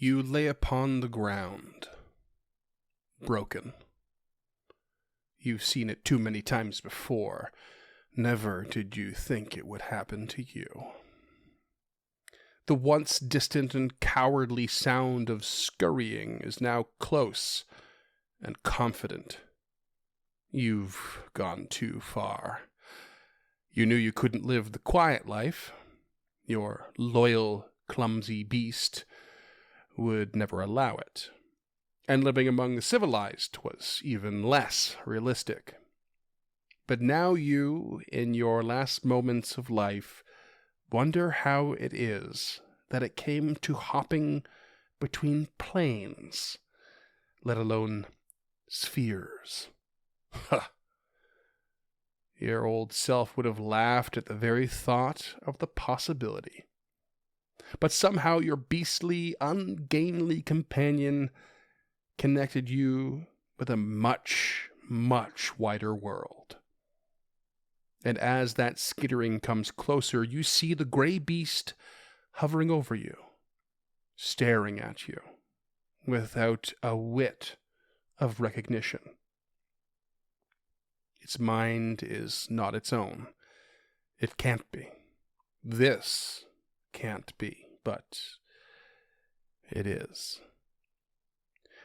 You lay upon the ground, broken. You've seen it too many times before. Never did you think it would happen to you. The once distant and cowardly sound of scurrying is now close and confident. You've gone too far. You knew you couldn't live the quiet life. Your loyal, clumsy beast would never allow it. And living among the civilized was even less realistic. But now you, in your last moments of life, wonder how it is that it came to hopping between planes, let alone spheres. Ha! Your old self would have laughed at the very thought of the possibility. But somehow your beastly, ungainly companion connected you with a much, much wider world. And as that skittering comes closer, you see the gray beast hovering over you, staring at you, without a whit of recognition. Its mind is not its own. It can't be. This can't be, but it is.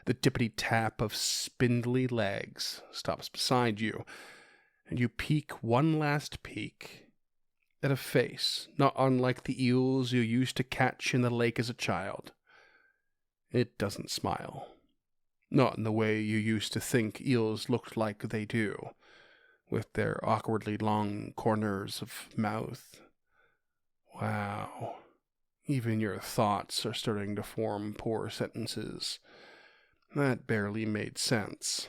The tippity-tap of spindly legs stops beside you, and you peek one last peek at a face not unlike the eels you used to catch in the lake as a child. It doesn't smile. Not in the way you used to think eels looked like they do, with their awkwardly long corners of mouth. Wow. Even your thoughts are starting to form poor sentences. That barely made sense.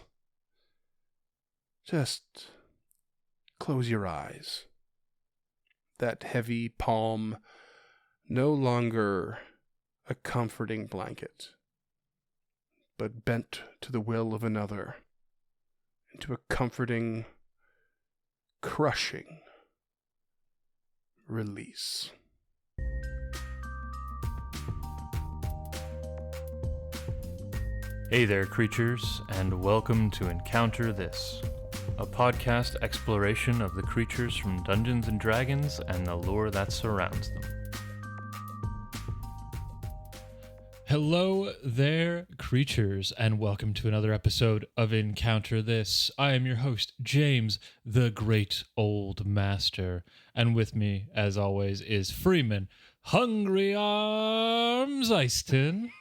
Just close your eyes. That heavy palm, no longer a comforting blanket, but bent to the will of another, into a comforting, crushing release. Hey there, creatures, and welcome to Encounter This, a podcast exploration of the creatures from Dungeons & Dragons and the lore that surrounds them. Hello there, creatures, and welcome to another episode of Encounter This. I am your host, James, the Great Old Master, and with me, as always, is Freeman, Hungry Arms Eyston.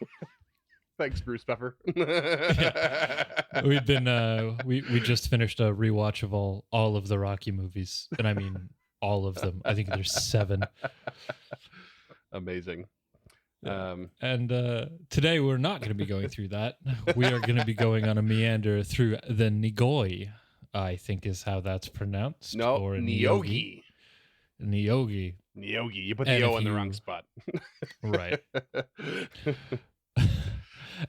Thanks, Bruce Pepper. Yeah. We've been we just finished a rewatch of all of the Rocky movies, and I mean all of them. I think there's 7. Amazing. And today we're not going to be going through that. We are going to be going on a meander through the Neogi, I think is how that's pronounced. No, or Neogi. Neogi. Neogi. You put the O in the wrong spot. Right.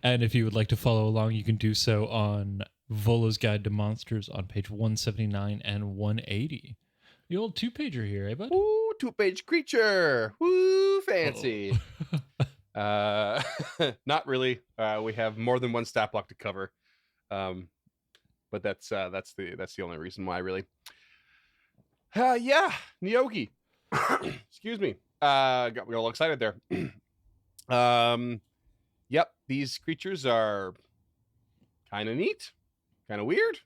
And if you would like to follow along, you can do so on Volo's Guide to Monsters on page 179 and 180. The old 2-pager here, eh, bud? Ooh, 2-page creature. Woo, fancy. Not really. We have more than one stat block to cover. But that's the only reason why, really. Yeah, Neogi. Excuse me. Got me all excited there. Yep, these creatures are kind of neat, kind of weird,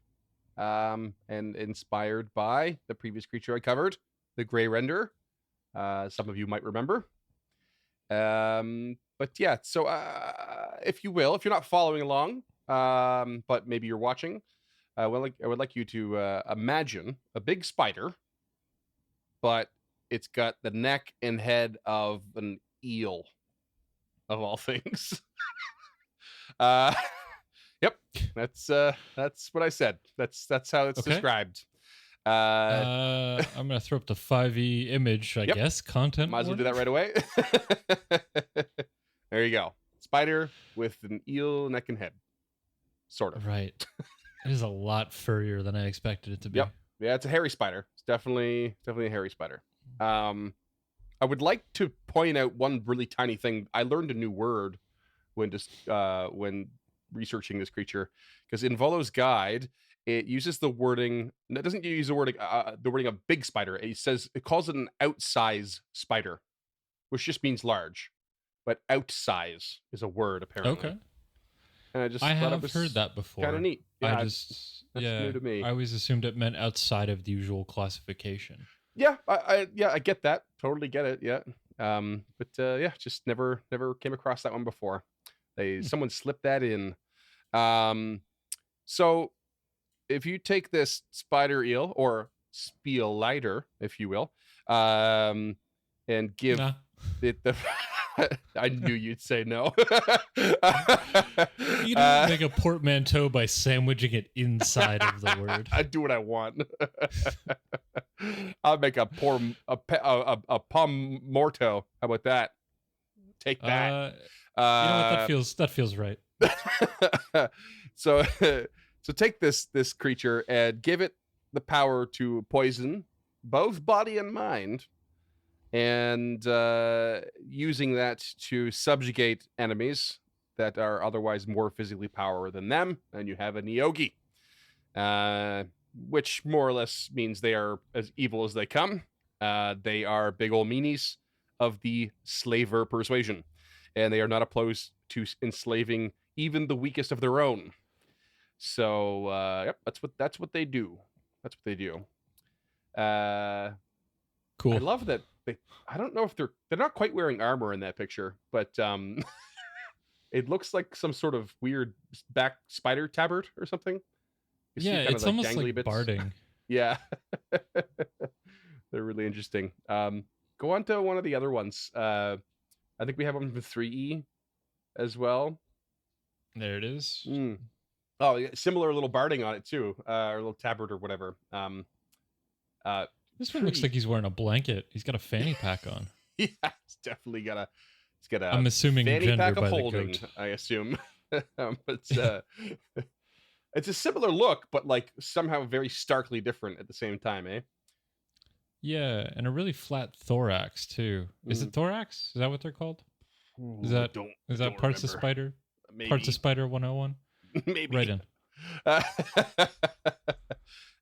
and inspired by the previous creature I covered, the Gray Render. Some of you might remember. But yeah, so if you will, if you're not following along, but maybe you're watching, I would like you to imagine a big spider, but it's got the neck and head of an eel, of all things. Yep, that's what I said. That's how it's described. I'm gonna throw up the 5e image, I guess. Content. Might as well do that right away. There you go. Spider with an eel neck and head, sort of. Right. It is a lot furrier than I expected it to be. Yep. Yeah, it's a hairy spider. It's definitely a hairy spider. I would like to point out one really tiny thing. I learned a new word when researching this creature, because in Volo's guide it uses the wording. It doesn't use the wording of big spider. It calls it an outsize spider, which just means large, but outsize is a word apparently. Okay. And I I thought it have was heard that before. kind of neat. Yeah, that's new to me. I always assumed it meant outside of the usual classification. Yeah, I get that. Totally get it. Yeah. But yeah, just never came across that one before. Someone slipped that in. So if you take this spider eel or spielider, if you will, and give Nah. it the I knew you'd say no. You don't make a portmanteau by sandwiching it inside of the word. I do what I want. I'll make a pom morto. How about that? Take that. You know what? That feels right. So take this creature and give it the power to poison both body and mind, and using that to subjugate enemies that are otherwise more physically powerful than them, and you have a Neogi, which more or less means they are as evil as they come. They are big old meanies of the slaver persuasion, and they are not opposed to enslaving even the weakest of their own. So yep, that's what they do. That's what they do. Cool. I love that I don't know if they're not quite wearing armor in that picture, but it looks like some sort of weird back spider tabard or something. Yeah, it's like almost like bits. barding. Yeah. They're really interesting. Go on to one of the other ones. I think we have one from 3E as well. There it is. Oh, yeah, similar little barding on it too, or a little tabard or whatever. This one looks like he's wearing a blanket. He's got a fanny pack on. Yeah, he's definitely got a. He's got a. I'm assuming fanny gender pack by of the holding. goat. I assume, but it's a similar look, but like somehow very starkly different at the same time, eh? Yeah, and a really flat thorax too. Is it thorax? Is that what they're called? Is that parts of spider? Maybe. Parts of spider 101? Maybe. Right in.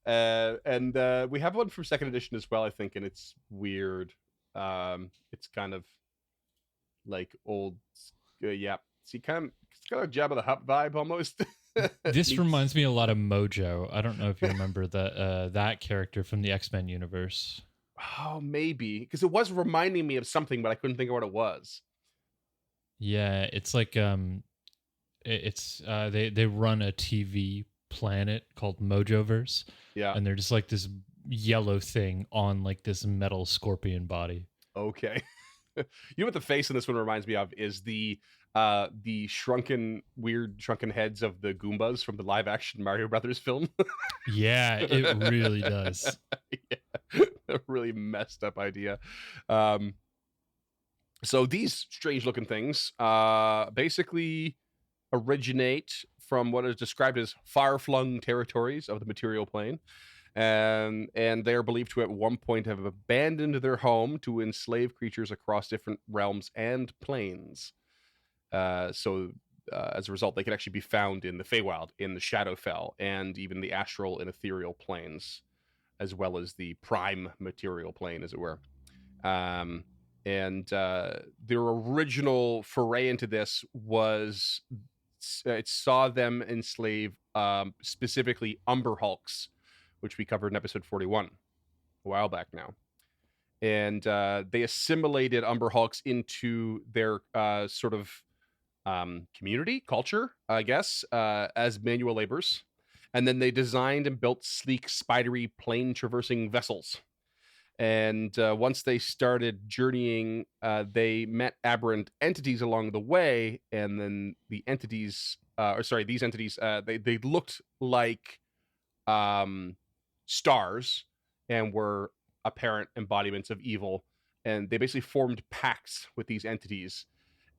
And we have one from second edition as well, I think, and it's weird. It's kind of like old, yeah. See, it's kind of Jabba the Hutt vibe almost. This reminds me a lot of Mojo. I don't know if you remember that character from the X-Men universe. Oh, maybe, because it was reminding me of something, but I couldn't think of what it was. Yeah, it's like they run a TV planet called Mojoverse. Yeah, and they're just like this yellow thing on like this metal scorpion body. Okay. You know what the face in this one reminds me of is the weird shrunken heads of the Goombas from the live action Mario Brothers film. Yeah, it really does. Yeah, a really messed up idea. So these strange looking things basically originate from what is described as far-flung territories of the material plane, and they are believed to at one point have abandoned their home to enslave creatures across different realms and planes. So as a result, they can actually be found in the Feywild, in the Shadowfell, and even the astral and ethereal planes, as well as the prime material plane, as it were. And their original foray into this was it saw them enslave specifically Umber Hulks, which we covered in episode 41 a while back now. And they assimilated Umber Hulks into their sort of community, culture, I guess, as manual laborers. And then they designed and built sleek, spidery, plane-traversing vessels. And once they started journeying, they met aberrant entities along the way, and then these entities, they looked like stars and were apparent embodiments of evil, and they basically formed pacts with these entities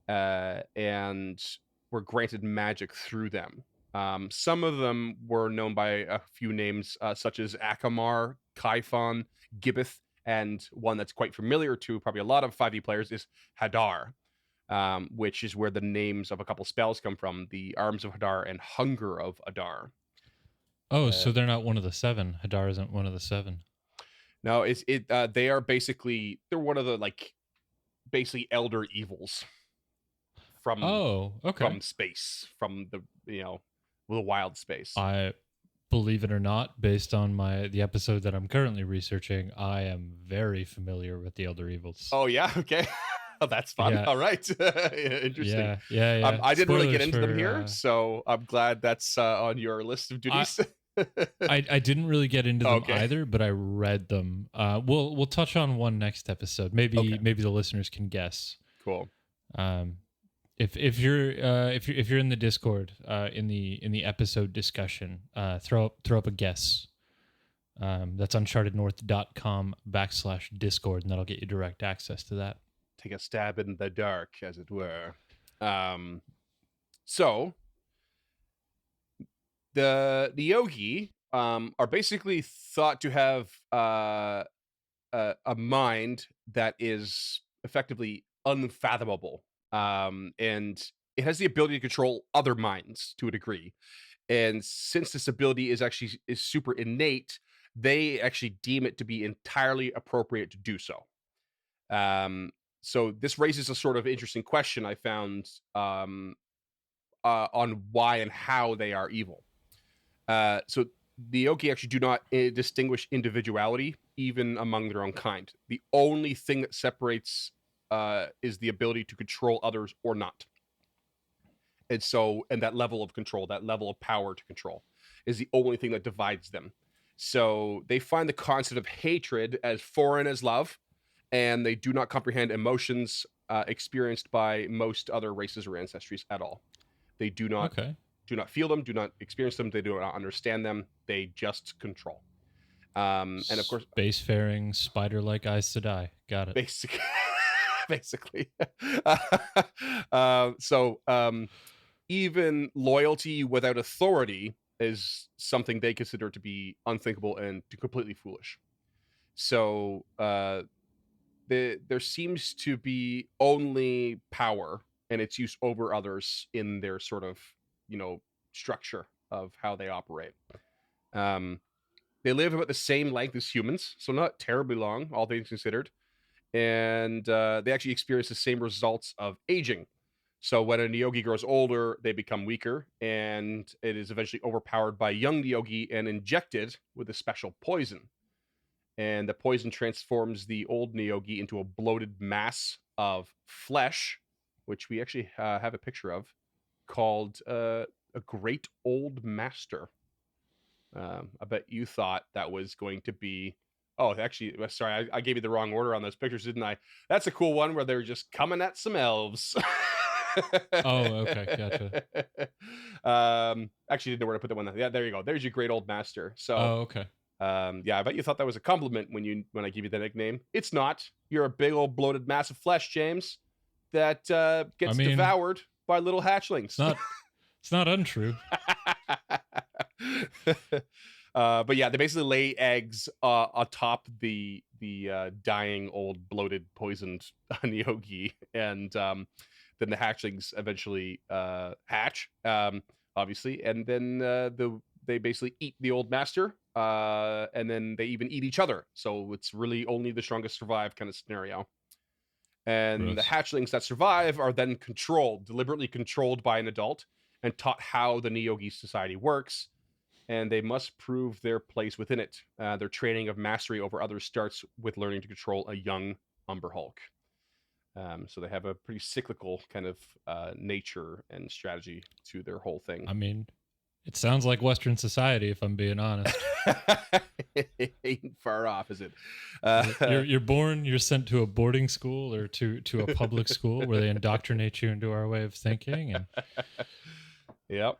and were granted magic through them. Some of them were known by a few names, such as Akamar, Kaifon, Gibbeth, and one that's quite familiar to probably a lot of 5e players is Hadar, which is where the names of a couple spells come from: the Arms of Hadar and Hunger of Adar. Oh, so they're not one of the 7. Hadar isn't one of the 7. No, they are basically, they're one of the basically elder evils from from space, from the wild space. I believe it or not, based on the episode that I'm currently researching, I am very familiar with the Elder Evils. Oh yeah, okay. Oh, that's fun. Yeah. All right. Interesting. Yeah. I didn't really get Spoilers into them for, here, so I'm glad that's on your list of duties. I didn't really get into them Okay. either, but I read them. We'll touch on one next episode. Maybe the listeners can guess. Cool. If you're in the Discord in the episode discussion, throw up a guess. That's unchartednorth.com/Discord, and that'll get you direct access to that. Take a stab in the dark, as it were. So the Neogi are basically thought to have a mind that is effectively unfathomable, and it has the ability to control other minds to a degree. And since this ability is super innate, they actually deem it to be entirely appropriate to do so. So this raises a sort of interesting question I found on why and how they are evil. So the Neogi actually do not distinguish individuality even among their own kind. The only thing that separates is the ability to control others or not. And that level of control, that level of power to control, is the only thing that divides them. So they find the concept of hatred as foreign as love, and they do not comprehend emotions experienced by most other races or ancestries at all. They do not feel them, do not experience them, they do not understand them, they just control. And of course, spacefaring, spider-like Aes Sedai. Got it. Basically. Even loyalty without authority is something they consider to be unthinkable and completely foolish. So there seems to be only power and its use over others in their sort of, structure of how they operate. They live about the same length as humans, so not terribly long, all things considered. And they actually experience the same results of aging. So when a Neogi grows older, they become weaker, and it is eventually overpowered by young Neogi and injected with a special poison. And the poison transforms the old Neogi into a bloated mass of flesh, which we actually have a picture of, called a Great Old Master. I bet you thought that was going to be... Oh, actually, sorry, I gave you the wrong order on those pictures, didn't I? That's a cool one where they're just coming at some elves. Oh, okay, gotcha. Actually, didn't know where to put that one. Yeah, there you go. There's your Great Old Master. So, okay. Yeah, I bet you thought that was a compliment when I give you the nickname. It's not. You're a big old bloated mass of flesh, James, that gets devoured by little hatchlings. It's not untrue. But yeah, they basically lay eggs atop the dying old bloated poisoned Neogi, and then the hatchlings eventually hatch, obviously, and then they basically eat the old master, and then they even eat each other. So it's really only the strongest survive kind of scenario. And Gross. The hatchlings that survive are then deliberately controlled by an adult, and taught how the Neogi society works. And they must prove their place within it. Their training of mastery over others starts with learning to control a young Umber Hulk. So they have a pretty cyclical kind of nature and strategy to their whole thing. I mean, it sounds like Western society, if I'm being honest. It ain't far off, is it? You're born, you're sent to a boarding school or to a public school where they indoctrinate you into our way of thinking. And yep.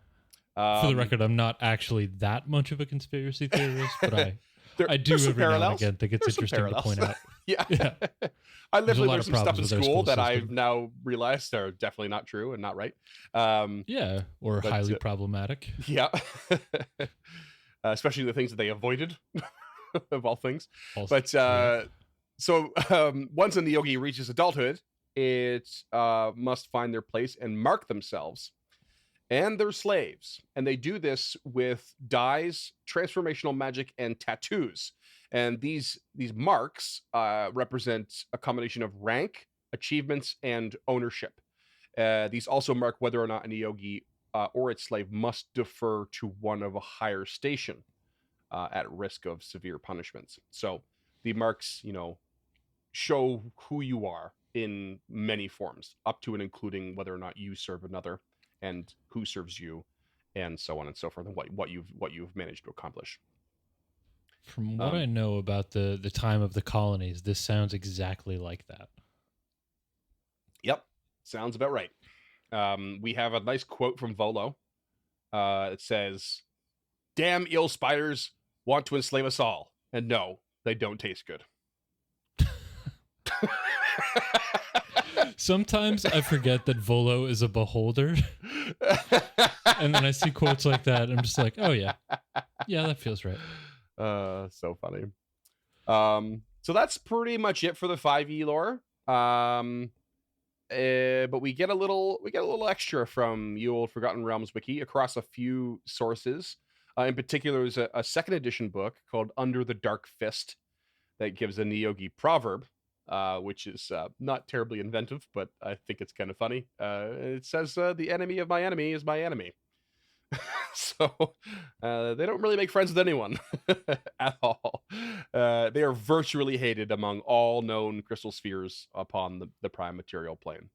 For the record, I'm not actually that much of a conspiracy theorist, but I do every now and again think it's interesting to point out. Yeah. I definitely learned some stuff in school that I've now realized are definitely not true and not right. Or highly problematic. Yeah. Especially the things that they avoided, of all things. Also, but once a Neogi reaches adulthood, it must find their place and mark themselves and their slaves. And they do this with dyes, transformational magic, and tattoos. And these marks represent a combination of rank, achievements, and ownership. These also mark whether or not a Neogi or its slave must defer to one of a higher station at risk of severe punishments. So the marks, show who you are in many forms, up to and including whether or not you serve another and who serves you, and so on and so forth, and what you've managed to accomplish. From what I know about the time of the colonies, this sounds exactly like that. Yep, sounds about right. We have a nice quote from Volo. It says, "Damn eel spiders want to enslave us all, and no, they don't taste good." Sometimes I forget that Volo is a beholder. And then I see quotes like that, and I'm just like, oh yeah, that feels right. So funny. So that's pretty much it for the 5e lore. But we get a little extra from Ye Olde Forgotten Realms wiki across a few sources. In particular, there's a second edition book called Under the Dark Fist that gives a Neogi proverb, which is not terribly inventive, but I think it's kind of funny. It says, "The enemy of my enemy is my enemy." So they don't really make friends with anyone at all. They are virtually hated among all known crystal spheres upon the prime material plane.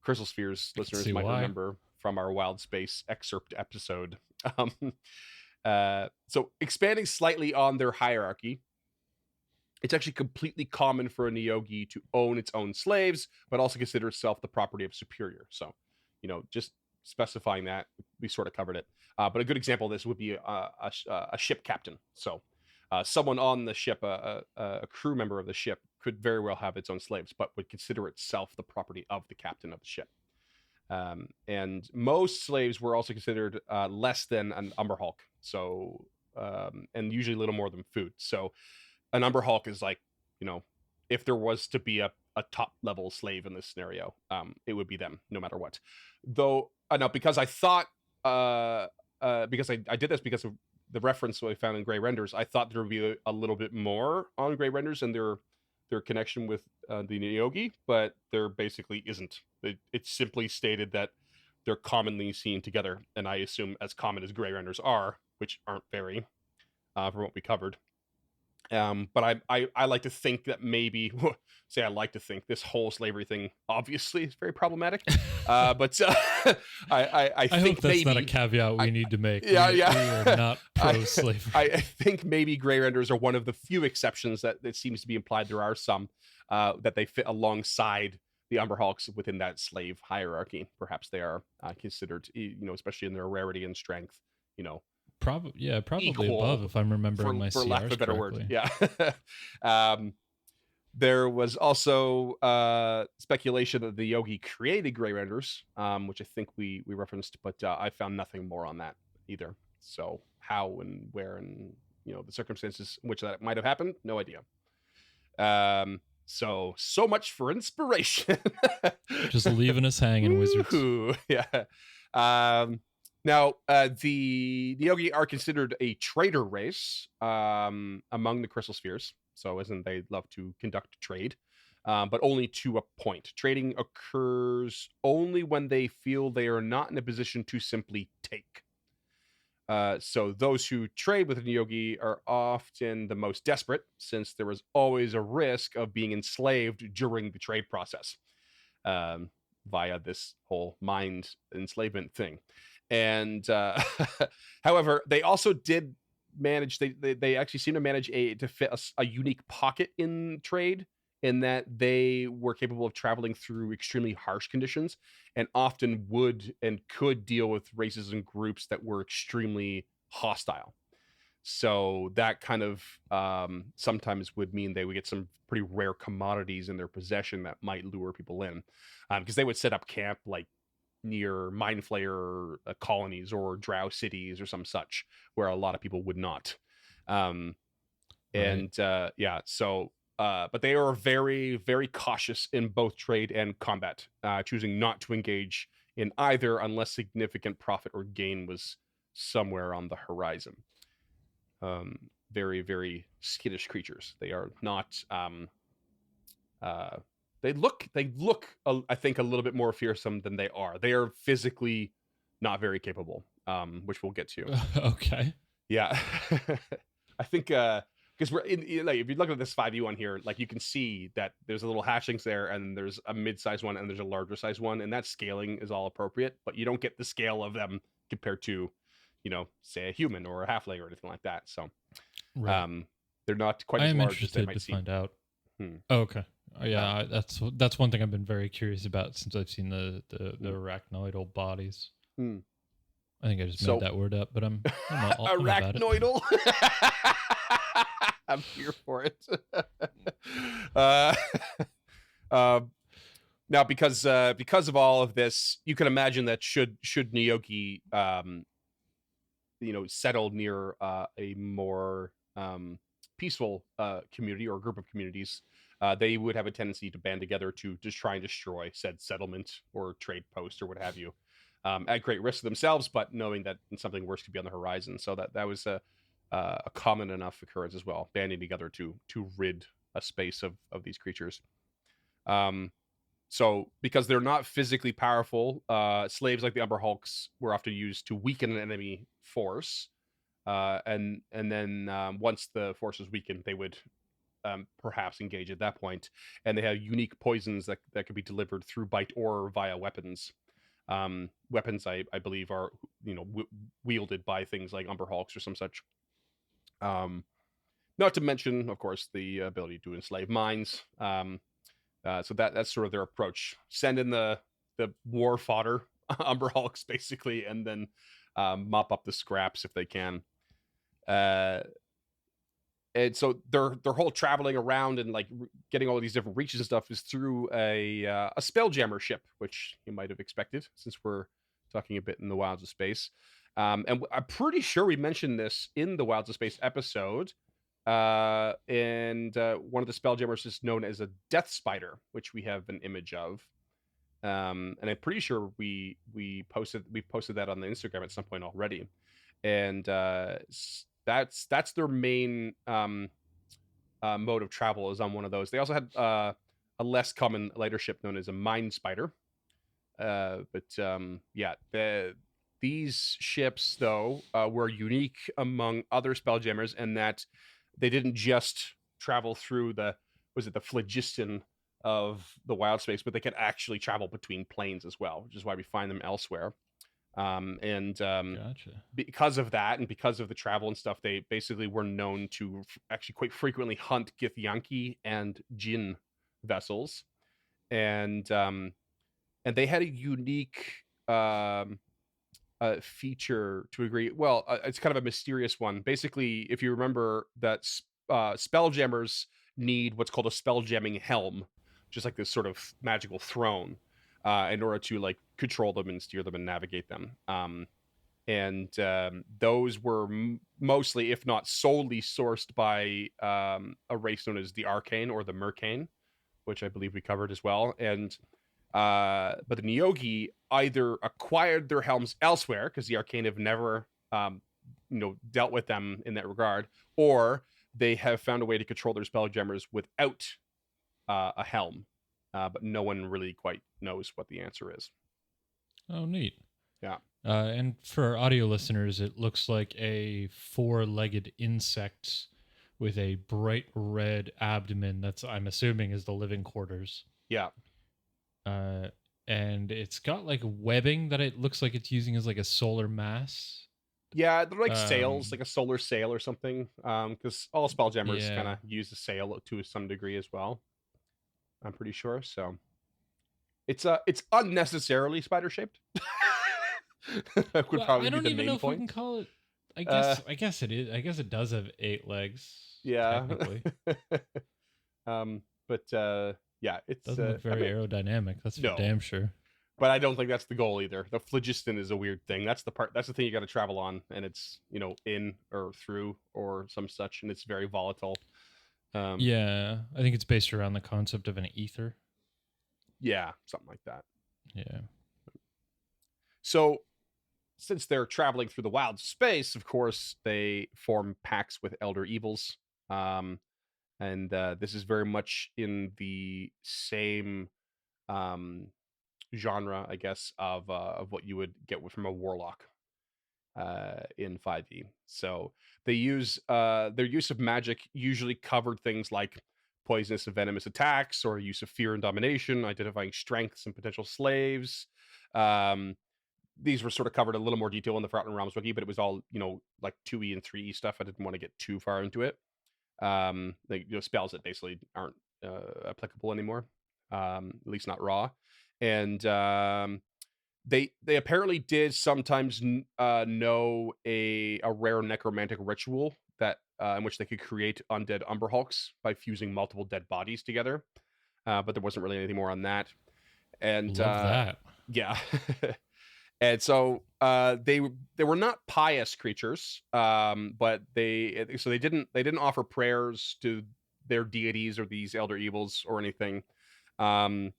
Crystal spheres listeners might remember from our Wild Space excerpt episode. So expanding slightly on their hierarchy, it's actually completely common for a Neogi to own its own slaves, but also consider itself the property of superior. So, just specifying that, we sort of covered it. But a good example of this would be a ship captain. So someone on the ship, a crew member of the ship, could very well have its own slaves, but would consider itself the property of the captain of the ship. And most slaves were also considered less than an Umber Hulk. So, and usually a little more than food. So an Umber Hulk is like, if there was to be a top level slave in this scenario, it would be them no matter what. Though, now because I thought, because I did this because of the reference I found in Grey Renders, I thought there would be a little bit more on Grey Renders and their connection with the Neogi, but there basically isn't. It's simply stated that they're commonly seen together, and I assume as common as Grey Renders are, which aren't very, from what we covered. But I like to think that maybe, I like to think this whole slavery thing obviously is very problematic. But I think hope that's maybe not a caveat we need to make. Yeah, we are not pro-slavery. I think maybe Grey Renders are one of the few exceptions that it seems to be implied. There are some that they fit alongside the Umber Hulks within that slave hierarchy. Perhaps they are considered, especially in their rarity and strength, probably equal, above, if I'm remembering my CRs lack of a better correctly. word. Yeah. There was also speculation that the Yogi created Grey Renders, which I think we referenced, but I found nothing more on that either. So how and where and the circumstances in which that might have happened, no idea. So much for inspiration. Just leaving us hanging, wizards. Yeah. Now, the Neogi are considered a trader race among the crystal spheres. So, as in they love to conduct trade, but only to a point. Trading occurs only when they feel they are not in a position to simply take. So those who trade with a Neogi are often the most desperate, since there is always a risk of being enslaved during the trade process via this whole mind enslavement thing. And however, they also did manage, they actually seem to manage to fit a unique pocket in trade, in that they were capable of traveling through extremely harsh conditions and often would and could deal with races and groups that were extremely hostile. So that kind of sometimes would mean they would get some pretty rare commodities in their possession that might lure people in, because they would set up camp like near Mind Flayer colonies or drow cities or some such, where a lot of people would not. So but they are very, very cautious in both trade and combat, choosing not to engage in either unless significant profit or gain was somewhere on the horizon. Very, very skittish creatures. They are not. They look. I think a little bit more fearsome than they are. They are physically not very capable, which we'll get to. Okay. Yeah, I think because we're like if you look at this 5e one here, like you can see that there's a little hatchlings there, and there's a mid-sized one, and there's a larger size one, and that scaling is all appropriate, but you don't get the scale of them compared to, say a human or a halfling or anything like that. So, Right. they're not quite I as am large as they interested might to seem. find out. Hmm. Oh, okay. Yeah, that's one thing I've been very curious about since I've seen the arachnoidal bodies. Hmm. I think I just made that word up, but I'm about it. Arachnoidal. I'm here for it. uh, now, because of all of this, you can imagine that should Neogi, settle near a more peaceful community or group of communities, they would have a tendency to band together to just try and destroy said settlement or trade post or what have you, at great risk to themselves, but knowing that something worse could be on the horizon. So that was a common enough occurrence as well, banding together to rid a space of these creatures. So because they're not physically powerful, slaves like the Umber Hulks were often used to weaken an enemy force, and then once the force was weakened, they would perhaps engage at that point, and they have unique poisons that could be delivered through bite or via weapons. Weapons, I believe, are wielded by things like Umber Hulks or some such. Not to mention, of course, the ability to enslave minds. So that's sort of their approach. Send in the war fodder, Umber Hulks, basically, and then mop up the scraps if they can. And so their whole traveling around and like getting all these different reaches and stuff is through a spelljammer ship, which you might have expected since we're talking a bit in the Wilds of Space. And I'm pretty sure we mentioned this in the Wilds of Space episode. And one of the spelljammers is known as a death spider, which we have an image of. And I'm pretty sure we posted that on the Instagram at some point already. And that's their main mode of travel, is on one of those. They also had a less common lighter ship known as a mind spider. These ships, though, were unique among other spelljammers in that they didn't just travel through the phlogiston of the wild space, but they could actually travel between planes as well, which is why we find them elsewhere. Gotcha. Because of that, and because of the travel and stuff, they basically were known to actually quite frequently hunt Githyanki and Jinn vessels, and they had a unique feature to agree. Well, it's kind of a mysterious one. Basically, if you remember that spelljammers need what's called a spelljamming helm, just like this sort of magical throne, in order to like control them and steer them and navigate them. Those were mostly, if not solely, sourced by a race known as the Arcane or the Mercane, which I believe we covered as well. And but the Neogi either acquired their helms elsewhere because the Arcane have never dealt with them in that regard, or they have found a way to control their spelljammers without a helm, but no one really quite knows what the answer is. Oh, neat. Yeah. And for our audio listeners, it looks like a 4-legged insect with a bright red abdomen. That's, I'm assuming, is the living quarters. Yeah. And it's got like webbing that it looks like it's using as like a solar mass. Yeah, they're like sails, like a solar sail or something. Because all spelljammers kind of use a sail to some degree as well, I'm pretty sure. So it's unnecessarily spider shaped. I don't even know if we can call it. I guess it is. I guess it does have 8 legs. Yeah. Technically. Yeah, it doesn't look very aerodynamic. That's for damn sure. But I don't think that's the goal either. The phlogiston is a weird thing. That's the thing you got to travel on, and it's in or through or some such, and it's very volatile. Yeah, I think it's based around the concept of an ether. Yeah, something like that. Yeah. So, since they're traveling through the wild space, of course, they form pacts with elder evils. And this is very much in the same um, genre, I guess, of what you would get from a warlock in 5e. So they use their use of magic usually covered things like poisonous and venomous attacks, or use of fear and domination, identifying strengths and potential slaves. Um, these were sort of covered a little more detail in the Forgotten Realms wiki, but it was all, like 2e and 3e stuff. I didn't want to get too far into it. Like, spells that basically aren't applicable anymore, at least not raw. And they apparently did sometimes know a rare necromantic ritual that in which they could create undead Umber Hulks by fusing multiple dead bodies together. But there wasn't really anything more on that. And Love that. Yeah. And so they were not pious creatures, but they didn't offer prayers to their deities or these elder evils or anything. And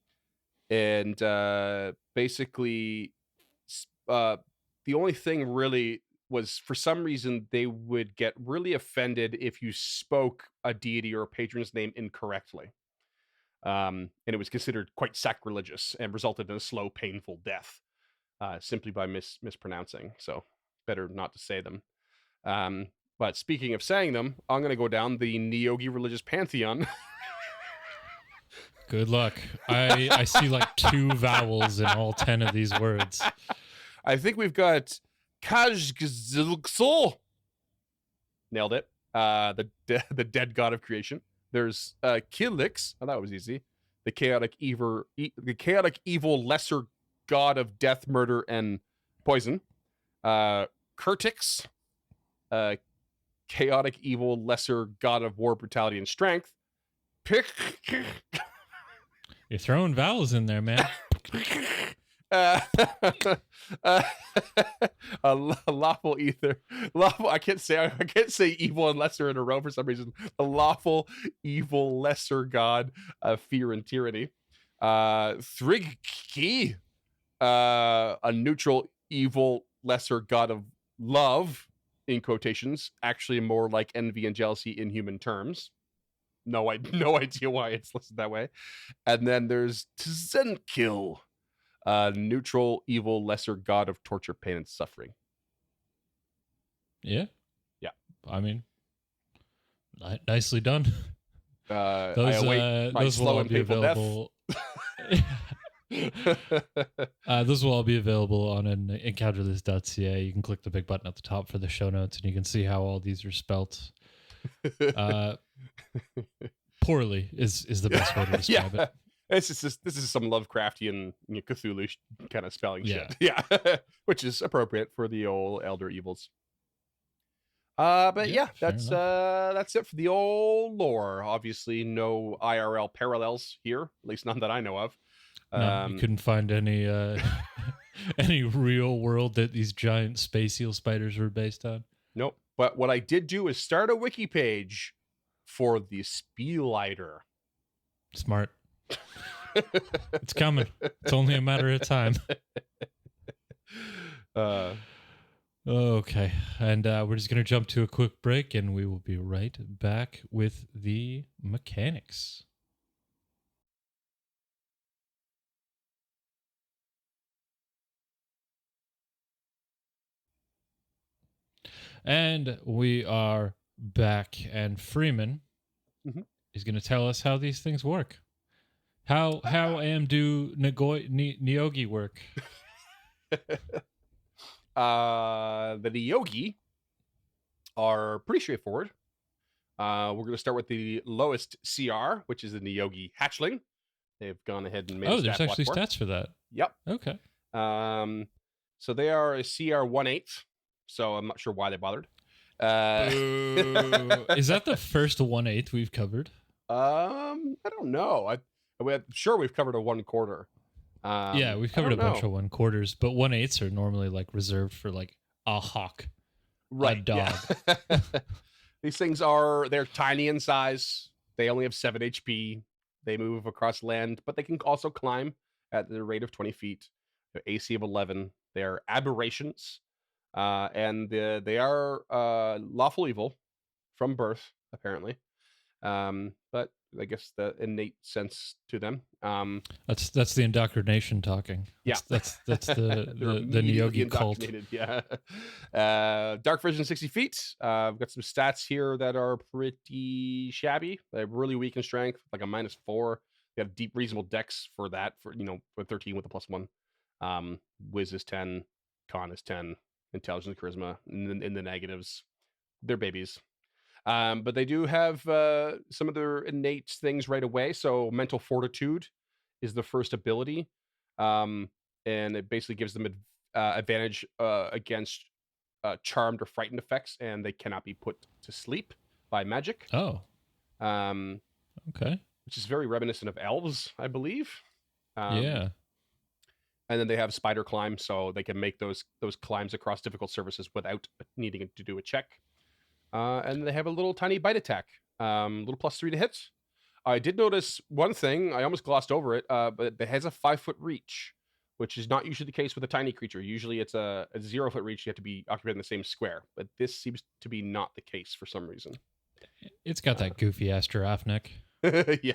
basically, the only thing really was, for some reason, they would get really offended if you spoke a deity or a patron's name incorrectly. And it was considered quite sacrilegious and resulted in a slow, painful death. Simply by mispronouncing. So better not to say them. But speaking of saying them, I'm going to go down the Neogi religious pantheon. Good luck. I see like 2 vowels in all 10 of these words. I think we've got Kajgzilxol. Nailed it. The dead god of creation. There's Kilix. Oh, that was easy. The chaotic evil lesser god of death, murder, and poison. Kurtix, chaotic evil lesser god of war, brutality, and strength. You're throwing vowels in there, man. A lawful ether. I can't say evil and lesser in a row for some reason. A lawful evil lesser god of fear and tyranny. Thrigki, a neutral evil lesser god of love, in quotations, actually more like envy and jealousy in human terms. No idea why it's listed that way. And then there's Tzenkil, neutral evil lesser god of torture, pain, and suffering. Yeah. Yeah. I mean, nicely done. Those will all be available. Those will all be available on an encounterthis.ca. You can click the big button at the top for the show notes, and you can see how all these are spelt. Poorly is the best way to describe it. This is some Lovecraftian, Cthulhu kind of spelling shit. Yeah. Which is appropriate for the old elder evils. But that's it for the old lore. Obviously, no IRL parallels here, at least none that I know of. No, you couldn't find any any real world that these giant space eel spiders were based on. Nope. But what I did do is start a wiki page for the Spielighter. Smart. It's coming. It's only a matter of time. Okay. And we're just going to jump to a quick break, and we will be right back with the mechanics. And we are back, and Freeman is going to tell us how these things work. How do Neogi work? The Neogi are pretty straightforward. We're going to start with the lowest CR, which is the Neogi Hatchling. They've gone ahead and made a there's stat actually block for. stats for that. Yep. Okay. So they are a CR 1/8. So I'm not sure why they bothered. Is that the first 1/8 we've covered? I don't know. I'm sure we've covered a 1/4. Yeah, we've covered a bunch of 1/4s, but 1/8s are normally like reserved for like a hawk, right? A dog. Yeah. These things they're tiny in size. They only have 7 HP. They move across land, but they can also climb at the rate of 20 feet. They're AC of 11. They are aberrations, and they are lawful evil from birth, apparently. But I guess the innate sense to them. That's the indoctrination talking. Yeah. That's the They're the immediately Neogi cult. indoctrinated. Yeah. Dark vision 60 feet. I've got some stats here that are pretty shabby. They're really weak in strength, like a -4. They have deep reasonable dex for that, for 13 with a +1. Wiz is 10, con is 10, intelligence, charisma in the negatives. They're babies. But they do have some of their innate things right away. So mental fortitude is the first ability, and it basically gives them advantage against charmed or frightened effects, and they cannot be put to sleep by magic. Oh, Okay. Which is very reminiscent of elves, I believe. Yeah. And then they have spider climb, so they can make those climbs across difficult surfaces without needing to do a check. And they have a little tiny bite attack, little +3 to hit. I did notice one thing. I almost glossed over it, but it has a 5-foot reach, which is not usually the case with a tiny creature. Usually it's a 0-foot reach. You have to be occupied in the same square, but this seems to be not the case for some reason. It's got that goofy ass giraffe neck. Yeah.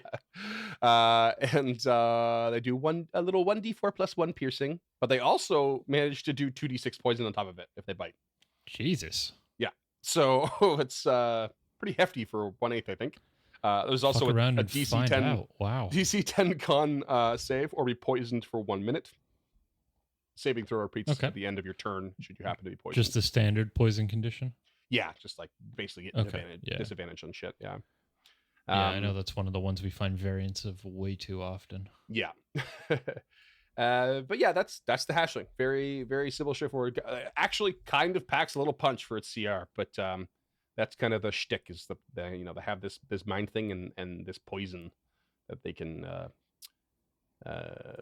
And they do a little 1d4 + 1 piercing, but they also manage to do 2d6 poison on top of it if they bite. Jesus. Yeah. So it's pretty hefty for 1/8, I think. There's also a DC 10. Out. Wow. DC 10 con save or be poisoned for 1 minute. Saving throw repeats at the end of your turn should you happen to be poisoned. Just the standard poison condition? Yeah, just like basically getting disadvantage on shit. Yeah. Yeah, I know that's one of the ones we find variants of way too often. Yeah. But yeah, that's the hatchling. Very, very simple, straightforward. Actually kind of packs a little punch for its CR, but that's kind of the shtick, is they have this mind thing and this poison that they can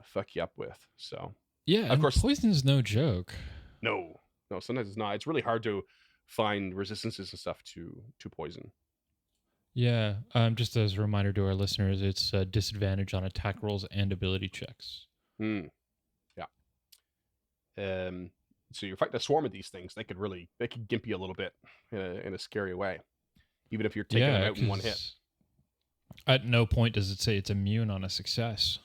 fuck you up with. So yeah, of course, poison's no joke. No, sometimes it's not. It's really hard to find resistances and stuff to poison. Yeah, just as a reminder to our listeners, it's a disadvantage on attack rolls and ability checks. Yeah. So you're fighting a swarm of these things. They could gimp you a little bit in a scary way, even if you're taking them out in one hit. At no point does it say it's immune on a success,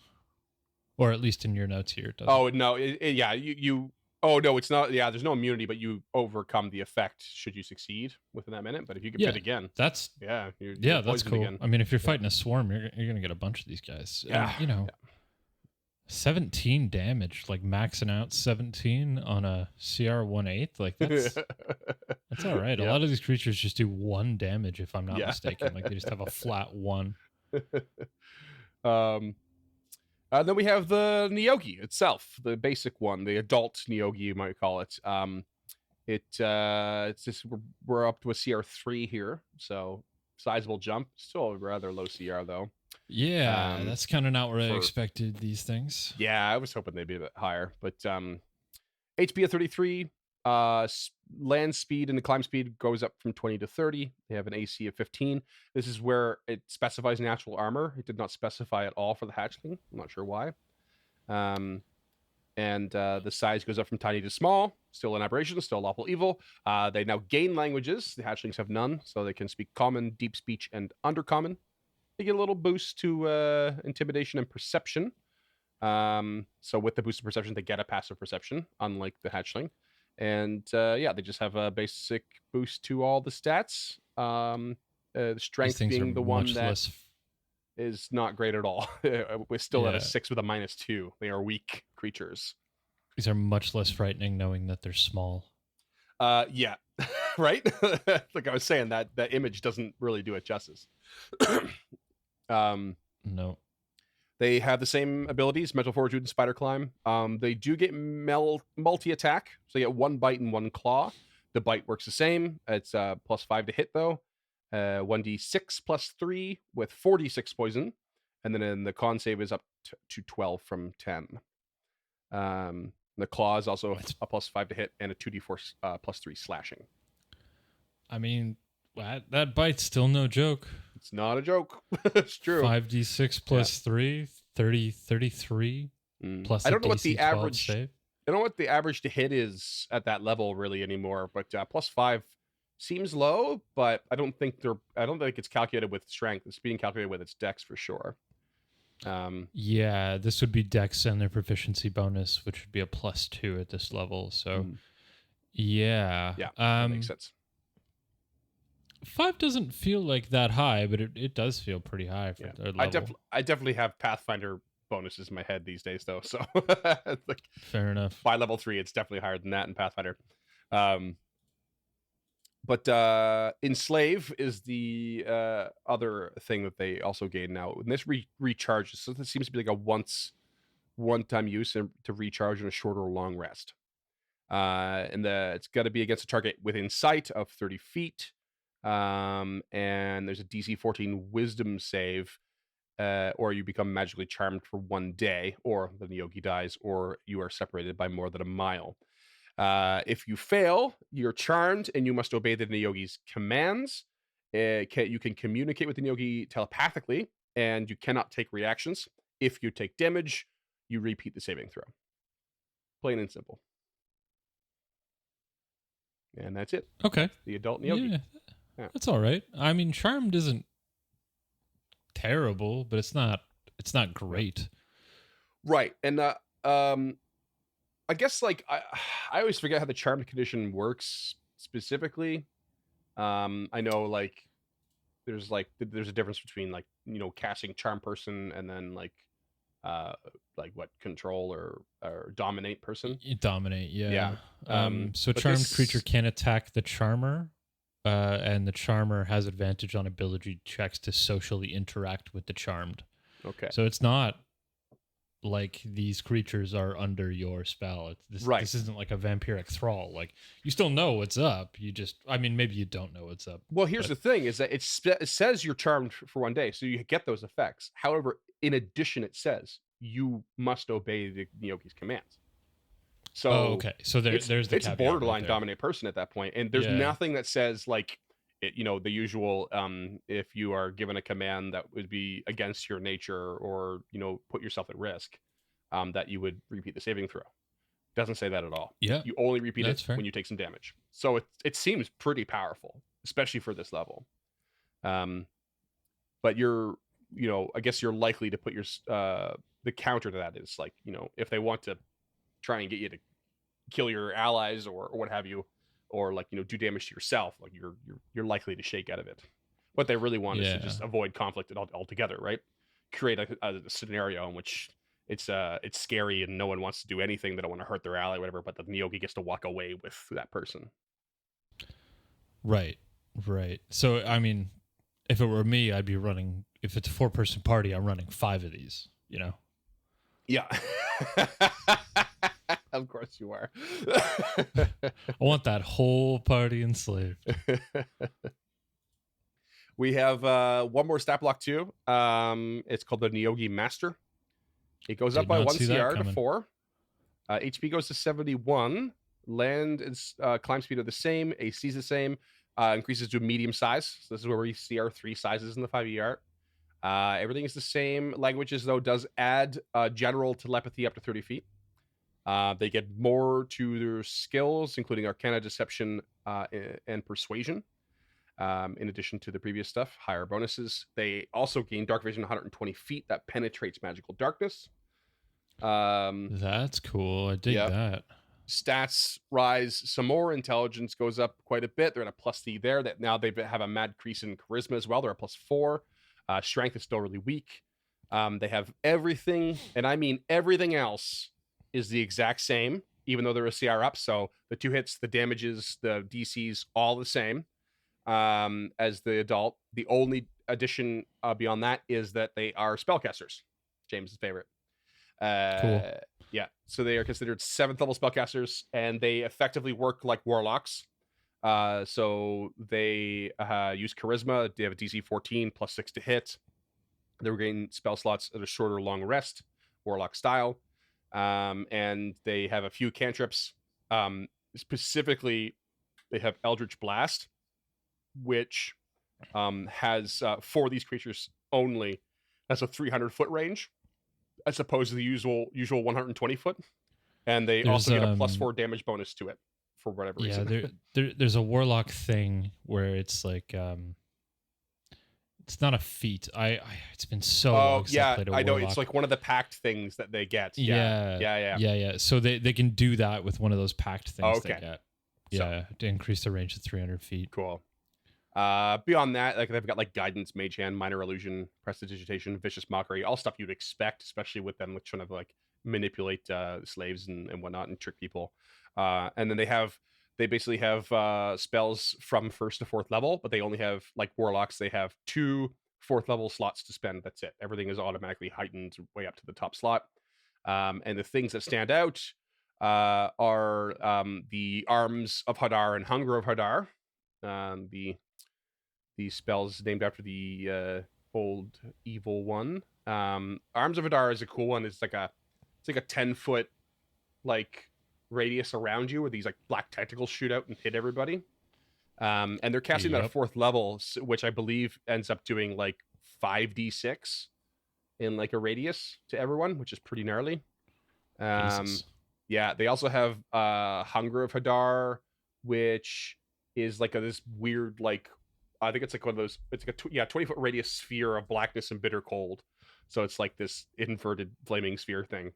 or at least in your notes here. It doesn't. Oh no, you. Oh no, it's not. Yeah, there's no immunity, but you overcome the effect should you succeed within that minute. But if you get bit again, that's you're that's cool. Again. I mean, if you're fighting a swarm, you're gonna get a bunch of these guys. Yeah, 17 damage, like maxing out 17 on a CR 1/8. Like that's all right. A lot of these creatures just do 1 damage, if I'm not mistaken. Like they just have a flat 1. Then we have the Neogi itself, the basic one, the adult Neogi, you might call it. It's just we're up to a CR 3 here, so sizable jump. Still a rather low CR though. Yeah, that's kind of not where I expected these things. Yeah, I was hoping they'd be a bit higher, but HP of 33. Land speed and the climb speed goes up from 20 to 30. They have an AC of 15. This is where it specifies natural armor. It did not specify at all for the hatchling. I'm not sure why. And the size goes up from tiny to small. Still an aberration, still lawful evil. They now gain languages. The hatchlings have none, so they can speak common, deep speech, and undercommon. They get a little boost to intimidation and perception. So with the boost of perception, they get a passive perception, unlike the hatchling. And they just have a basic boost to all the stats. Strength being the one that is not great at all. We're still at a 6 with a -2. They are weak creatures. These are much less frightening knowing that they're small. Yeah, right? Like I was saying, that image doesn't really do it justice. No. They have the same abilities, Mental Fortitude and Spider Climb. They do get multi-attack, so they get 1 bite and 1 claw. The bite works the same. It's +5 to hit, though. 1d6 +3 with 4d6 poison. And then the con save is up to 12 from 10. The claw is also a +5 to hit and a 2d4 +3 slashing. I mean, that bite's still no joke. It's not a joke. It's true. 5d6 plus 3, 33 plus I a don't know what DC the 12 average. save. I don't know what the average to hit is at that level really anymore, but +5 seems low. But I don't think it's calculated with strength. It's being calculated with its dex for sure. Yeah, this would be dex and their proficiency bonus, which would be a +2 at this level. So, yeah. That makes sense. 5 doesn't feel like that high, but it does feel pretty high for their level. I definitely have Pathfinder bonuses in my head these days, though. So, like, fair enough. by level 3, it's definitely higher than that in Pathfinder. But Enslave is the other thing that they also gain now. And this recharges. So this seems to be like a one-time use to recharge in a short or long rest. And it's got to be against a target within sight of 30 feet. And there's a DC 14 Wisdom save, or you become magically charmed for 1 day, or the Neogi dies, or you are separated by more than a mile. If you fail, you're charmed and you must obey the Neogi's commands. You can communicate with the Neogi telepathically, and you cannot take reactions. If you take damage, you repeat the saving throw. Plain and simple. And that's it. Okay. The adult Neogi. Yeah. That's all right. I mean, charmed isn't terrible, but it's not great. Right. And I guess like I always forget how the charmed condition works specifically. I know like there's a difference between like, casting charm person and then like what control or dominate person. You dominate, yeah. Yeah. So charmed creature can attack the charmer, and the charmer has advantage on ability checks to socially interact with the charmed. Okay. So it's not like these creatures are under your spell. This isn't like a vampiric thrall. Like, you still know what's up. Maybe you don't know what's up. Well, here's the thing is that it says you're charmed for 1 day, so you get those effects. However, in addition, it says you must obey the Neogi's commands. So okay. So there's the it's borderline dominate person at that point, and there's nothing that says like the usual if you are given a command that would be against your nature or put yourself at risk, that you would repeat the saving throw. Doesn't say that at all. Yeah, you only repeat it fair. when you take some damage. So it seems pretty powerful, especially for this level. But I guess you're likely to put your the counter to that is like, if they want to try and get you to kill your allies or what have you, or like, do damage to yourself, like you're likely to shake out of it. What they really want is to just avoid conflict altogether, right? Create a scenario in which it's scary and no one wants to do anything. They don't want to hurt their ally, or whatever, but the Neogi gets to walk away with that person. Right. So, I mean, if it were me, I'd be running, if it's a 4-person party, I'm running 5 of these, Yeah. Of course you are. I want that whole party enslaved. We have one more stat block too. It's called the Neogi Master. It goes up by 1 CR to 4. HP goes to 71. Land and climb speed are the same. AC is the same. Increases to medium size. So this is where we see our 3 sizes in the 5e art. Everything is the same. Languages, though, does add general telepathy up to 30 feet. They get more to their skills, including Arcana, Deception, and Persuasion. In addition to the previous stuff, higher bonuses. They also gain Dark Vision 120 feet that penetrates magical darkness. That's cool. I dig that. Stats rise some more. Intelligence goes up quite a bit. They're at a +3 there. That now they have a mad increase in charisma as well. They're a +4. Strength is still really weak. They have everything, and I mean everything else is the exact same, even though they're a CR up. So the 2 hits, the damages, the DCs, all the same as the adult. The only addition beyond that is that they are spellcasters. James's favorite. Cool. Yeah, so they are considered 7th level spellcasters, and they effectively work like warlocks. So they use charisma. They have a DC 14 +6 to hit. They regain spell slots at a short or long rest, warlock style. And they have a few cantrips. Specifically, they have Eldritch Blast, which has for these creatures only, that's a 300-foot range, as opposed to the usual 120 foot, and they There's also get a +4 damage bonus to it for whatever yeah, reason. there's a warlock thing where it's like it's not a feat. It's been so long since I Yeah, played a I know, warlock. it's like one of the packed things that they get. Yeah. So they can do that with one of those packed things they Okay. get. So- Yeah, to increase the range to 300 feet. Cool. Beyond that, like they've got like guidance, mage hand, minor illusion, prestidigitation, vicious mockery, all stuff you'd expect, especially with them like trying to like manipulate slaves and whatnot and trick people. And then they basically have spells from 1st to 4th level, but they only have, like warlocks, they have 2 4th level slots to spend. That's it. Everything is automatically heightened way up to the top slot. And the things that stand out are the Arms of Hadar and Hunger of Hadar. The spells named after the old evil one. Arms of Hadar is a cool one. It's like a 10-foot like radius around you where these like black tentacles shoot out and hit everybody. And they're casting that at 4th level, which I believe ends up doing like 5d6 in like a radius to everyone, which is pretty gnarly. Jesus. Yeah, they also have Hunger of Hadar, which is like this weird, like, I think it's like one of those, it's like a 20-foot radius sphere of blackness and bitter cold. So it's like this inverted flaming sphere thing.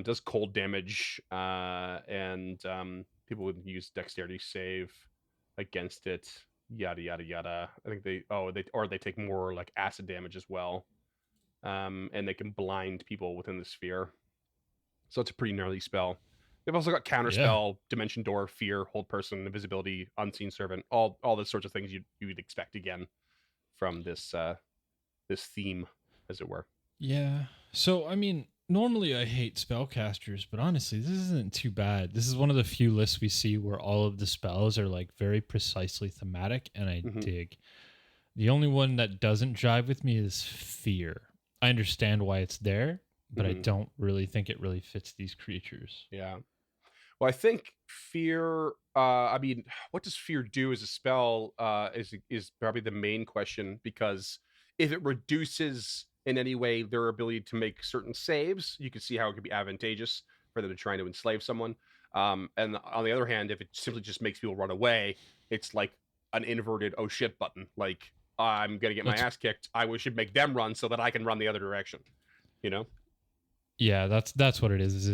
Does cold damage, and people would use dexterity save against it. Yada yada yada. I think they take more like acid damage as well. And they can blind people within the sphere. So it's a pretty gnarly spell. They've also got counterspell, dimension door, fear, hold person, invisibility, unseen servant, all the sorts of things you'd expect again from this this theme, as it were. Yeah. So I mean, normally I hate spellcasters, but honestly, this isn't too bad. This is one of the few lists we see where all of the spells are like very precisely thematic, and I dig. The only one that doesn't jive with me is fear. I understand why it's there, but I don't really think it really fits these creatures. Yeah. Well, I think fear. I mean, what does fear do as a spell? Is probably the main question, because if it reduces in any way their ability to make certain saves, you can see how it could be advantageous for them to trying to enslave someone. And on the other hand, if it simply just makes people run away, it's like an inverted "oh shit" button. Like, I'm gonna get my ass kicked. I should make them run so that I can run the other direction. You know? Yeah, that's what it is.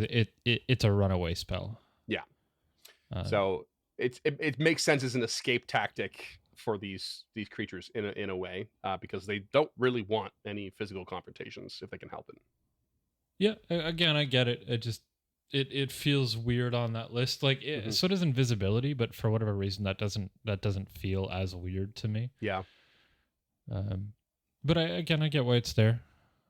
It's a runaway spell. Yeah. So it makes sense as an escape tactic for these creatures in a way, because they don't really want any physical confrontations if they can help it. Yeah, again, I get it. It feels weird on that list. Like so does invisibility, but for whatever reason that doesn't feel as weird to me. Yeah. But I get why it's there.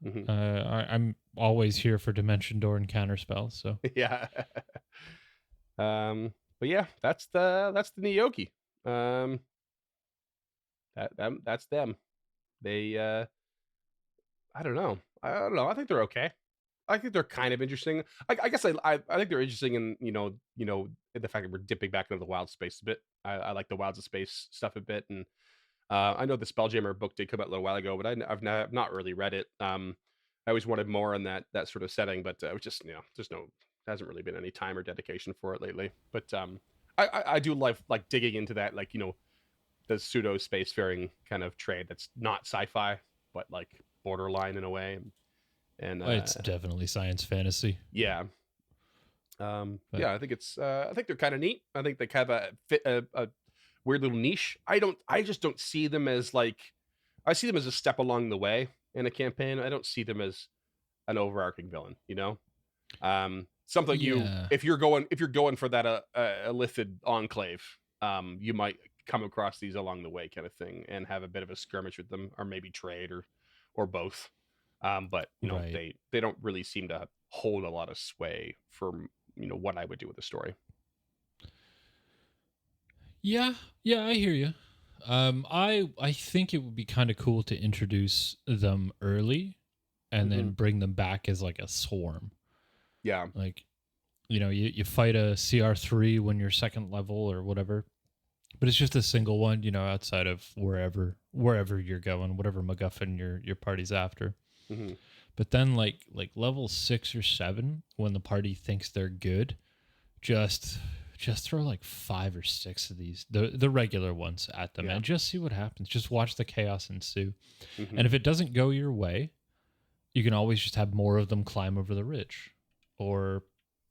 I'm always here for dimension door and counter spells. So yeah. But yeah, that's the Neogi. That's them. They I don't know. I think they're okay. I think they're kind of interesting. I guess I think they're interesting in the fact that we're dipping back into the wild space a bit. I like the wilds of space stuff a bit, and I know the Spelljammer book did come out a little while ago, but I've not really read it. I always wanted more in that sort of setting, but it was just hasn't really been any time or dedication for it lately. But I do like digging into that, like, the pseudo spacefaring kind of trade that's not sci-fi but like borderline in a way. And it's definitely science fantasy. Yeah. I think I think they're kind of neat. I think they kind of fit a weird little niche. I just don't see them as like, I see them as a step along the way in a campaign. I don't see them as an overarching villain, something if you're going for that illithid enclave, you might come across these along the way kind of thing and have a bit of a skirmish with them, or maybe trade or both. But right. they don't really seem to hold a lot of sway for what I would do with the story. Yeah, I hear you. I think it would be kind of cool to introduce them early and then bring them back as like a swarm. Yeah. Like, you fight a CR3 when you're second level or whatever, But it's just a single one, outside of wherever you're going, whatever MacGuffin your party's after. Mm-hmm. But then like level 6 or 7, when the party thinks they're good, just throw like 5 or 6 of these, the regular ones at them, Yeah. and just see what happens. Just watch the chaos ensue. Mm-hmm. And if it doesn't go your way, you can always just have more of them climb over the ridge. Or,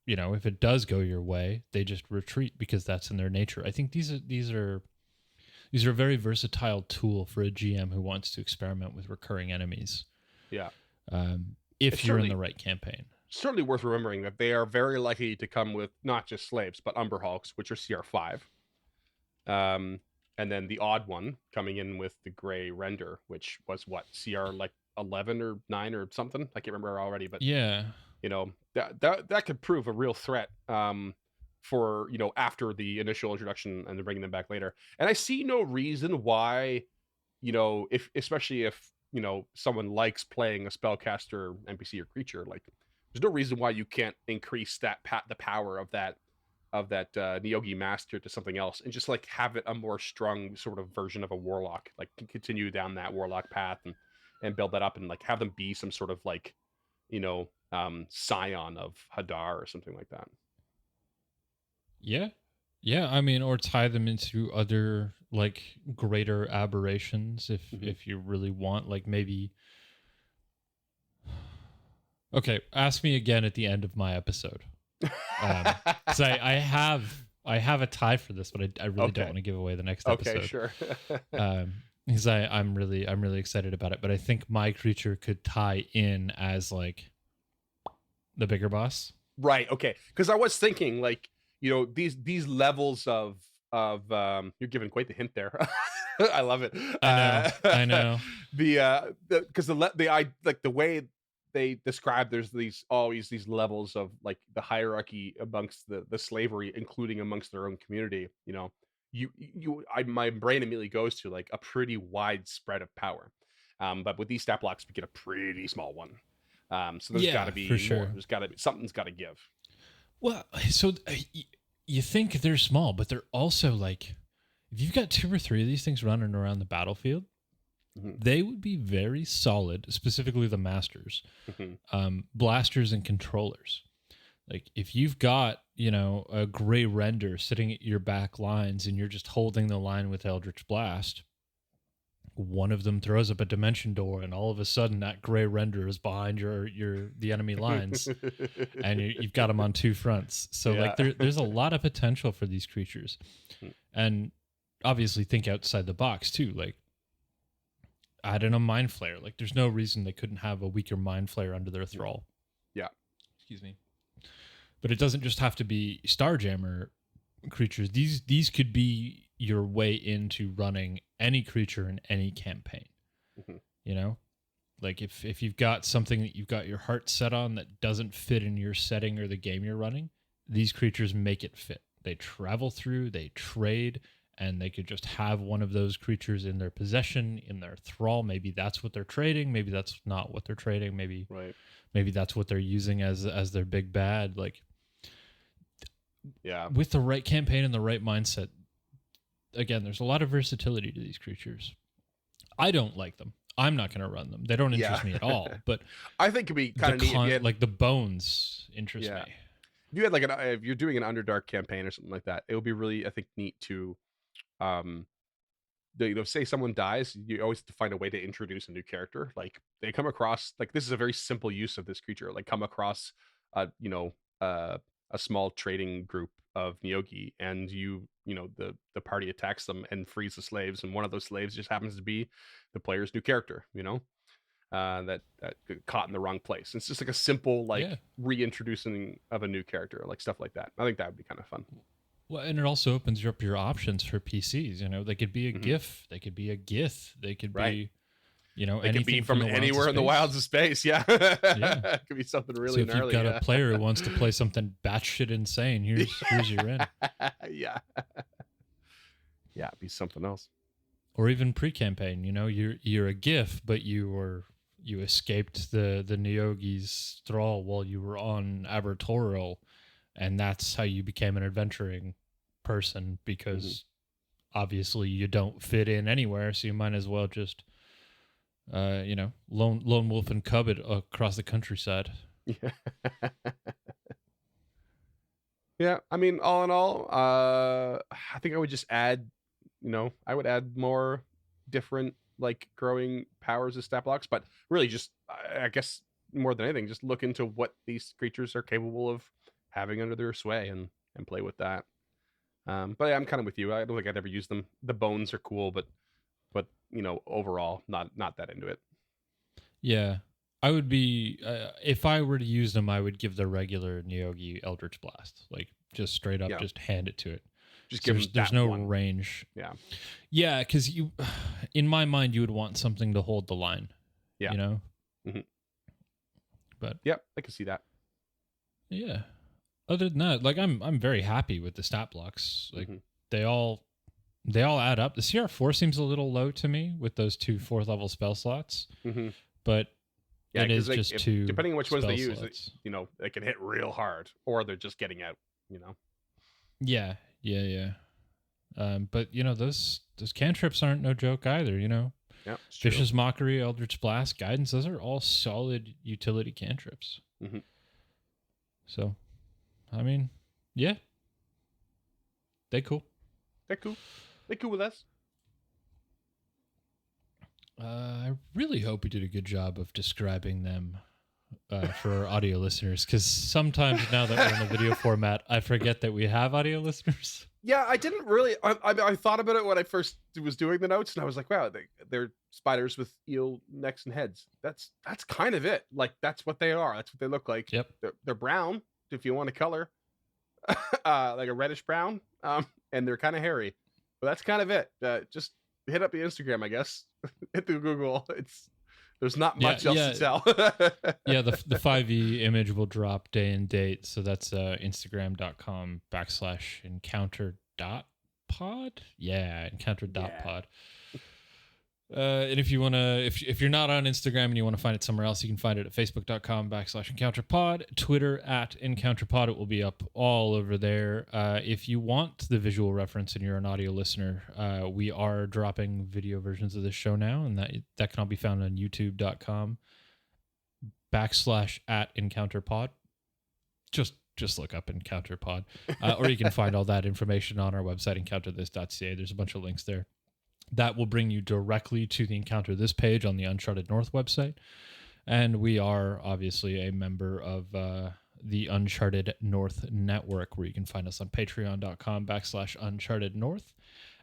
if it does go your way, they just retreat because that's in their nature. I think these are a very versatile tool for a GM who wants to experiment with recurring enemies. Yeah. If It's you're in certainly- the right campaign. Certainly worth remembering that they are very likely to come with not just slaves, but Umber Hulks, which are CR5. And then the odd one coming in with the gray render, which was what, CR like 11 or 9 or something? I can't remember already, but Yeah. that could prove a real threat for after the initial introduction and then bringing them back later. And I see no reason why, if especially if someone likes playing a spellcaster NPC or creature, like there's no reason why you can't increase the power of that Neogi master to something else and just like have it a more strong sort of version of a warlock, like continue down that warlock path and build that up and like have them be some sort of like scion of Hadar or something like that. Yeah, I mean, or tie them into other like greater aberrations if you really want, like maybe. Okay, ask me again at the end of my episode. Because I have a tie for this, but I really don't want to give away the next episode. Okay, sure. Because I'm really excited about it, but I think my creature could tie in as like the bigger boss. Right. Okay. Because I was thinking like these levels of you're giving quite the hint there. I love it. I know. Because the way they describe there's always these levels of like the hierarchy amongst the slavery, including amongst their own community. My brain immediately goes to like a pretty wide spread of power. But with these stat blocks, we get a pretty small one. So there's got to be for sure. more. There's got to be something's got to give. Well, so you think they're small, but they're also like, if you've got 2 or 3 of these things running around the battlefield, they would be very solid, specifically the masters, blasters and controllers. Like if you've got, a gray render sitting at your back lines and you're just holding the line with Eldritch Blast, one of them throws up a dimension door and all of a sudden that gray render is behind the enemy lines and you've got them on 2 fronts. So like there's a lot of potential for these creatures. And obviously think outside the box too. Like add in a mind flayer. Like there's no reason they couldn't have a weaker mind flayer under their thrall. Yeah. Excuse me. But it doesn't just have to be Starjammer creatures. These could be your way into running any creature in any campaign. Like if you've got something that you've got your heart set on that doesn't fit in your setting or the game you're running, these creatures make it fit. They travel through, they trade, and they could just have one of those creatures in their possession, in their thrall. Maybe that's what they're trading. Maybe that's not what they're trading. Maybe that's what they're using as their big bad. Like, with the right campaign and the right mindset, again, there's a lot of versatility to these creatures. I don't like them. I'm not going to run them. They don't interest me at all. But I think it'd be kind of neat. Like the bones interest me. If you had like if you're doing an Underdark campaign or something like that, it would be really, I think, neat to, say someone dies, you always have to find a way to introduce a new character. Like they come across, like this is a very simple use of this creature. Like come across, a small trading group of Neogi, and the party attacks them and frees the slaves, and one of those slaves just happens to be the player's new character. That got caught in the wrong place. It's just like a simple reintroducing of a new character, like stuff like that. I think that would be kind of fun. Well, and it also opens up your options for PCs. They could be a GIF, they could be a GIF, they could be, it could be from anywhere in the wilds of space. Yeah, it could be something really gnarly. So if you've got a player who wants to play something batshit insane, here's your in. Yeah, it'd be something else. Or even pre-campaign, you're a GIF, but you escaped the Neogi's thrall while you were on Abertoril, and that's how you became an adventuring person, because obviously you don't fit in anywhere, so you might as well just, lone wolf and cub it across the countryside. Yeah. Yeah, I mean, all in all, I think I would just add, I would add more different like growing powers of stat blocks, but really just, I guess more than anything, just look into what these creatures are capable of having under their sway and play with that. But yeah, I'm kind of with you. I don't think I'd ever use them. The bones are cool, but overall, not that into it. Yeah. I would be, if I were to use them, I would give the regular Neogi Eldritch Blast. Like, just straight up, Yeah. just hand it to it. Just So give them there's that no one. range. Yeah. Yeah, because in my mind, you would want something to hold the line. Yeah. You know? Mhm. But Yep, I can see that. yeah. Other than that, like I'm very happy with the stat blocks. Like Mhm. they all add up. The CR4 seems a little low to me with those 2 4th level spell slots, Mhm. but Yeah, it is 'cause, just if- 2 depending on which ones they spell use, slots. they can hit real hard, or they're just getting out. Yeah. But those cantrips aren't no joke either. Yeah, it's true. Vicious Mockery, Eldritch Blast, Guidance, those are all solid utility cantrips. Mhm. So, I mean, yeah, they cool. They're cool. They're cool with us. I really hope we did a good job of describing them for our audio listeners, because sometimes now that we're in the video format, I forget that we have audio listeners. Yeah, I didn't really. I thought about it when I first was doing the notes, and I was like, wow, they're spiders with eel necks and heads. That's kind of it. Like, that's what they are. That's what they look like. Yep. They're brown, if you want to color, like a reddish brown. And they're kind of hairy, but that's kind of it. Just hit up the Instagram, I guess. Hit the Google. There's not much else to tell. Yeah, the 5e image will drop day and date. So that's Instagram.com/encounter.pod. Yeah, encounter.pod. And if you want to, if you're not on Instagram and you want to find it somewhere else, you can find it at facebook.com/encounterpod, Twitter @encounterpod. It will be up all over there. If you want the visual reference and you're an audio listener, we are dropping video versions of this show now, and that can all be found on youtube.com/@encounterpod. Just look up EncounterPod, or you can find all that information on our website, encounterthis.ca. There's a bunch of links there. That will bring you directly to the Encounter This page on the Uncharted North website. And we are obviously a member of the Uncharted North Network, where you can find us on patreon.com/Uncharted North.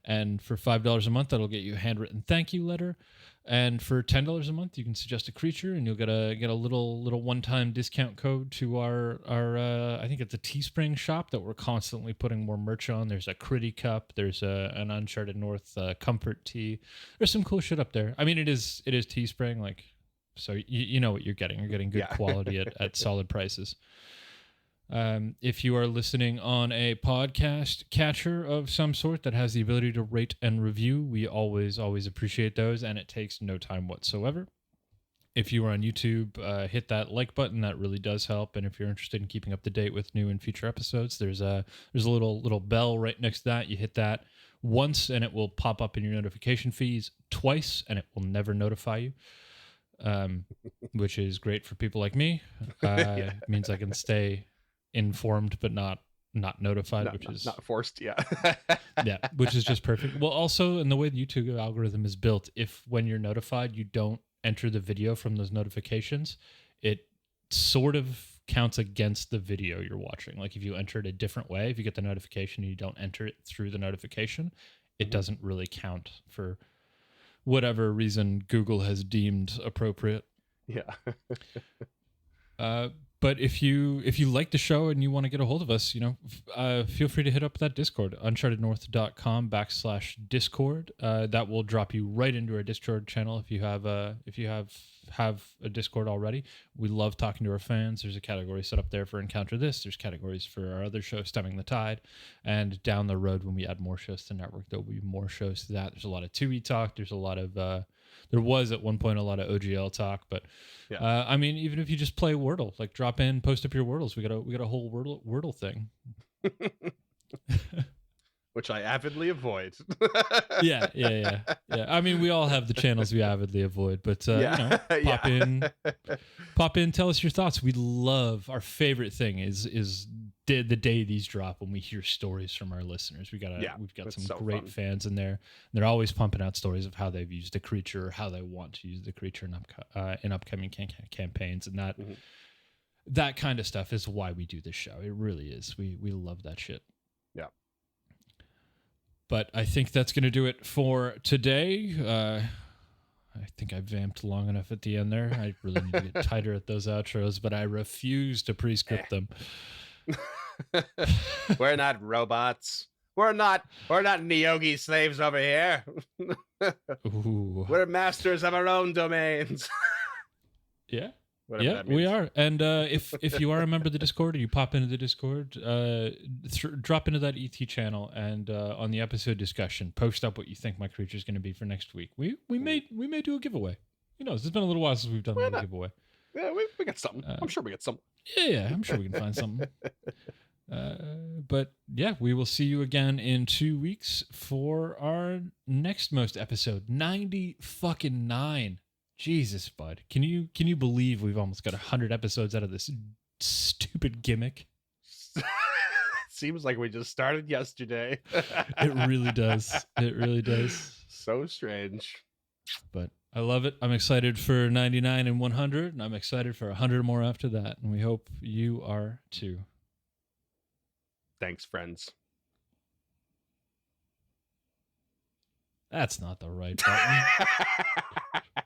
And for $5 a month, that'll get you a handwritten thank you letter. And for $10 a month, you can suggest a creature, and you'll get a little one-time discount code to our I think it's a Teespring shop that we're constantly putting more merch on. There's a Critty Cup. There's an Uncharted North Comfort Tea. There's some cool shit up there. I mean, it is Teespring, like, so you know what you're getting. You're getting good quality at solid prices. If you are listening on a podcast catcher of some sort that has the ability to rate and review, we always appreciate those, and it takes no time whatsoever. If you are on YouTube, hit that like button. That really does help. And if you're interested in keeping up to date with new and future episodes, there's a little bell right next to that. You hit that once, and it will pop up in your notification feeds. Twice, and it will never notify you. Which is great for people like me. It means I can stay informed but not notified, which is not forced. Yeah. Yeah, which is just perfect. Well, also, in the way the YouTube algorithm is built, if when you're notified you don't enter the video from those notifications, it sort of counts against the video you're watching. Like, if you enter it a different way, if you get the notification and you don't enter it through the notification, it doesn't really count for whatever reason Google has deemed appropriate. Yeah. But if you like the show and you want to get a hold of us, feel free to hit up that Discord, unchartednorth.com/Discord. That will drop you right into our Discord channel if you have a Discord already. We love talking to our fans. There's a category set up there for Encounter This. There's categories for our other show, Stemming the Tide. And down the road, when we add more shows to the network, there'll be more shows to that. There's a lot of 2E talk. There's a lot of there was at one point a lot of OGL talk, but I mean, even if you just play Wordle, like drop in, post up your Wordles. We got a whole Wordle thing. which I avidly avoid. Yeah. I mean, we all have the channels we avidly avoid, but pop in, tell us your thoughts. We love, our favorite thing is the day these drop when we hear stories from our listeners. We've got some great fun. fans in there. They're always pumping out stories of how they've used the creature, or how they want to use the creature in upcoming campaigns, and that kind of stuff is why we do this show. It really is. We love that shit. Yeah. But I think that's going to do it for today. I think I vamped long enough at the end there. I really need to get tighter at those outros, but I refuse to pre-script them. We're not robots. We're not Neogi slaves over here. Ooh. We're masters of our own domains. Yeah. Whatever Yeah, that means. we are. And if you are a member of the Discord, or you pop into the Discord, drop into that ET channel, and on the episode discussion, post up what you think my creature is going to be for next week. We may do a giveaway. Who knows? It's been a little while since we've done a giveaway. Yeah, we got something. I'm sure we got something. Yeah, I'm sure we can find something. But yeah, we will see you again in 2 weeks for our next most episode, 99. Jesus, bud. Can you believe we've almost got 100 episodes out of this stupid gimmick? Seems like we just started yesterday. It really does. It really does. So strange. But I love it. I'm excited for 99 and 100, and I'm excited for 100 more after that. And we hope you are too. Thanks, friends. That's not the right button.